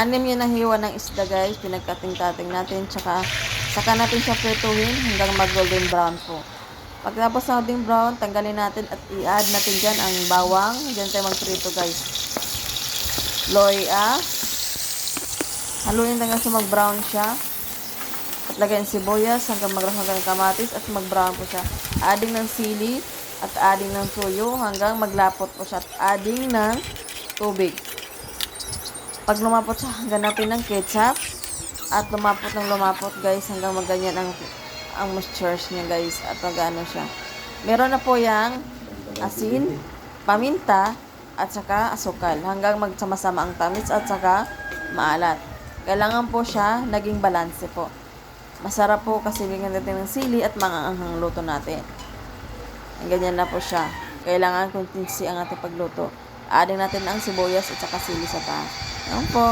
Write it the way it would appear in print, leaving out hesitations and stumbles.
Anim yun ang hiwa ng isda guys. Pinagkating-kating natin. Saka natin siya prituhin hanggang mag-golden brown po. Pagkatapos ng golden brown, tanggalin natin at i-add natin dyan ang bawang. Diyan tayo magprito guys. Loya. Haluin hanggang sa mag-brown siya. At lagyan sibuyas hanggang hanggang kamatis at mag-brown po siya. Adding ng sili at adding ng tuyo hanggang maglapot po siya. At adding ng tubig. Pag lumapot siya, hanggang natin ng ketchup. At lumapot guys hanggang maganyan ang moistures niya guys. At magano siya. Meron na po yang asin, paminta, at saka asukal. Hanggang magsama-sama ang tamis at saka maalat. Kailangan po siya naging balanse po. Masarap po kasi bigyan natin ng sili at mga anghang luto natin. Ganyan na po siya. Kailangan kontinsi ang ating pagluto. Adding natin ang sibuyas at saka sili sa taas. Yan po.